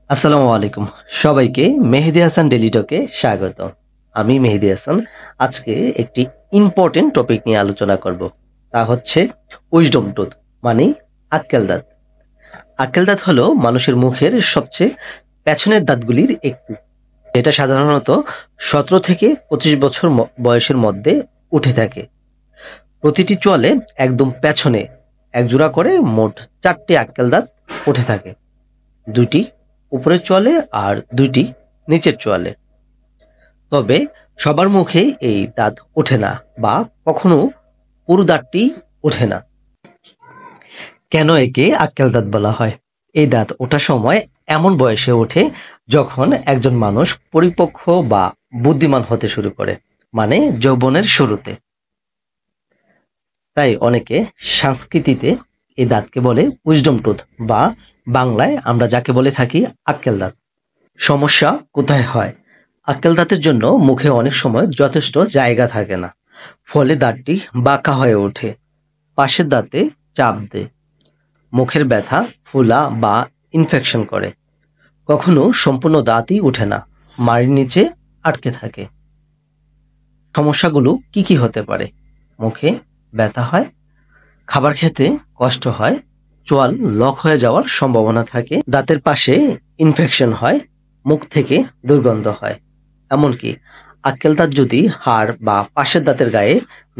আসসালামু আলাইকুম। সবাইকে মেহেদী হাসান ডেইলি টকে স্বাগত। আমি মেহেদী হাসান। আজকে একটি ইম্পর্টেন্ট টপিক নিয়ে আলোচনা করব। তা হচ্ছে উইজডম টুথ, মানে আক্কেল দাঁত। আক্কেল দাঁত হলো মানুষের মুখের সবচেয়ে পেছনের দাঁতগুলির একটি। এটা সাধারণত ১৭ থেকে ২৫ বছর বয়সের মধ্যে উঠে থাকে। প্রতিটি চোয়ালে একদম পেছনে একজোড়া করে মোট ৪টি আক্কেল দাঁত উঠে থাকে। ২টি উপরের চোয়ালে আর ২টি নিচের চোয়ালে। তবে সবার মুখে এই দাঁত ওঠে না বা কখনো পুরো দাঁতটি ওঠে না। কেন একে আক্কেল দাঁত বলা হয়? এই দাঁত ওঠার সময় এমন বয়সে ওঠে যখন একজন মানুষ পরিপক্ক বা বুদ্ধিমান হতে শুরু করে, মানে যৌবনের শুরুতে। তাই অনেকে সংস্কৃতিতে এই দাঁতকে বলে উইজডম টুথ, বা বাংলায় আমরা যাকে বলে থাকি আক্কেল দাঁত। সমস্যা কোথায় হয়? আক্কেল দাঁতের জন্য মুখে অনেক সময় যথেষ্ট জায়গা থাকে না, ফলে দাঁতটি বাঁকা হয়ে ওঠে, পাশের দাঁতে চাপ দেয়, মুখের ব্যথা, ফোলা বা ইনফেকশন করে। কখনো সম্পূর্ণ দাঁতই ওঠে না, মাড়ির নিচে আটকে থাকে। সমস্যাগুলো কি কি হতে পারে? মুখে ব্যথা হয়, খাবার খেতে কষ্ট হয়, চোয়াল লক হয়ে যাওয়ার সম্ভাবনা থাকে, দাঁতের পাশে ইনফেকশন হয়, মুখ থেকে দুর্গন্ধ হয়। এমনকি আক্কেল দাঁত যদি হাড় বা পাশের দাঁতের গায়ে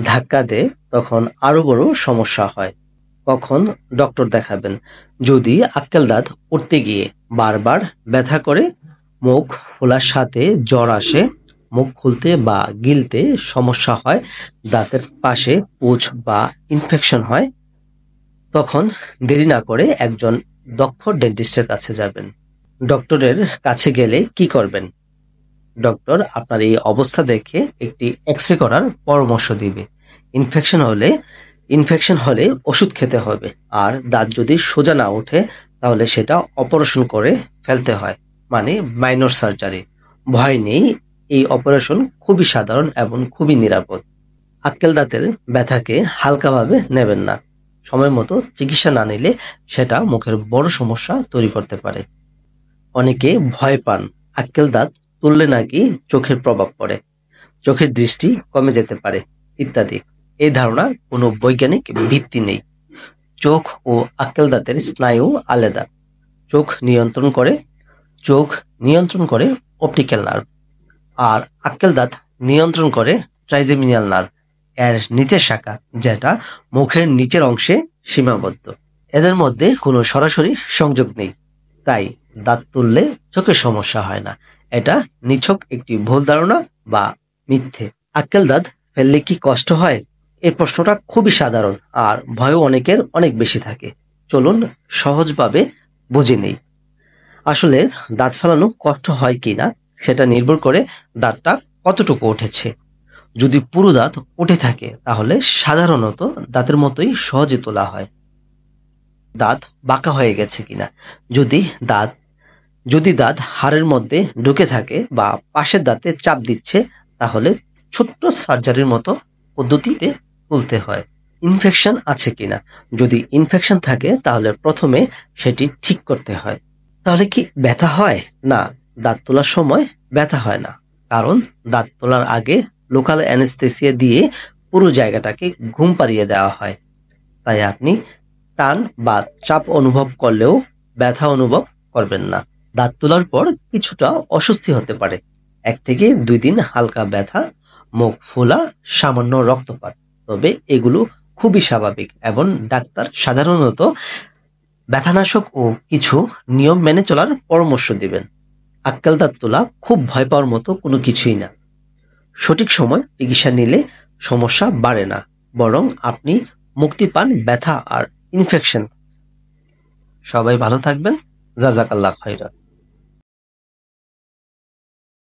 ধাক্কা দেয়, তখন আরো বড় সমস্যা হয়। কখন ডক্টর দেখাবেন? যদি আক্কেল দাঁত উঠতে গিয়ে বারবার ব্যথা করে, মুখ ফোলার সাথে জ্বর আসে, মুখ খুলতে বা গিলতে সমস্যা হয়, দাঁতের পাশে পুঁজ বা ইনফেকশন হয়, তখন দেরি না করে একজন দক্ষ ডেন্টিস্টের কাছে যাবেন। ডক্টরের কাছে গেলে কি করবেন? ডক্টর আপনার এই অবস্থা দেখে একটি এক্স-রে করার পরামর্শ দিবে। ইনফেকশন হলে ওষুধ খেতে হবে। আর দাঁত যদি সোজা না ওঠে, তাহলে সেটা অপারেশন করে ফেলতে হয়, মানে মাইনর সার্জারি। ভয় নেই, এই অপারেশন খুবই সাধারণ এবং খুবই নিরাপদ। আক্কেল দাঁতের ব্যথাকে হালকাভাবে নেবেন না। সময় মতো চিকিৎসা না নিলে সেটা মুখের বড় সমস্যা তৈরি করতে পারে। অনেকে ভয় পান, আক্কেল দাঁত তুললে নাকি চোখের প্রভাব পড়ে, চোখের দৃষ্টি কমে যেতে পারে ইত্যাদি। এই ধারণা কোনো বৈজ্ঞানিক ভিত্তি নেই। চোখ ও আক্কেল দাঁতের স্নায়ু আলাদা। চোখ নিয়ন্ত্রণ করে অপটিক্যাল নার্ভ, আর আক্কেল দাঁত নিয়ন্ত্রণ করে ট্রাইজেমিনাল নার্ভ, এর নিচের শাখা, যেটা মুখের নিচের অংশে সীমাবদ্ধ। এদের মধ্যে কোনো সরাসরি সংযোগ নেই, তাই দাঁত তুললে চোখের সমস্যা হয় না। এটা নিছক একটি ভুল ধারণা বা মিথ্যে। আক্কেল দাঁত ফেললে কি কষ্ট হয়? এই প্রশ্নটা খুবই সাধারণ, আর ভয়ও অনেকের অনেক বেশি থাকে। চলুন সহজভাবে বুঝে নেই। আসলে দাঁত ফেলানো কষ্ট হয় কিনা সেটা নির্ভর করে দাঁতটা কতটুকু উঠেছে। যদি পুরো দাঁত উঠে থাকে, তাহলে সাধারণত দাঁতের মতোই সহজে তোলা হয়। দাঁত বাঁকা হয়ে গেছে কিনা, যদি দাঁত যদি দাঁত হাড়ের মধ্যে ঢুকে থাকে বা পাশের দাঁতে চাপ দিচ্ছে, তাহলে ছোট্ট সার্জারির মতো পদ্ধতিতে তুলতে হয়। ইনফেকশন আছে কিনা, যদি ইনফেকশন থাকে তাহলে প্রথমে সেটি ঠিক করতে হয়। তাহলে কি ব্যথা হয়? না, দাঁত তোলার সময় ব্যথা হয় না, কারণ দাঁত তোলার আগে লোকাল অ্যানেস্থেসিয়া দিয়ে পুরো জায়গাটাকে ঘুম পাড়িয়ে দেওয়া হয়। তাই আপনি টান বা চাপ অনুভব করলেও ব্যথা অনুভব করবেন না। দাঁত তোলার পর কিছুটা অস্বস্তি হতে পারে, ১ থেকে ২ দিন হালকা ব্যথা, মুখ ফোলা, সামান্য রক্তপাত। তবে এগুলো খুবই স্বাভাবিক এবং ডাক্তার সাধারণত ব্যথানাশক ও কিছু নিয়ম মেনে চলার পরামর্শ দিবেন। আক্কেল দাঁত তোলা খুব ভয় পাওয়ার মতো কোনো কিছুই না। সঠিক সময় চিকিৎসা নিলে সমস্যা বাড়ে না, বরং আপনি মুক্তি পান ব্যথা আর ইনফেকশন। সবাই ভালো থাকবেন। জাযাকাল্লাহ খাইরান।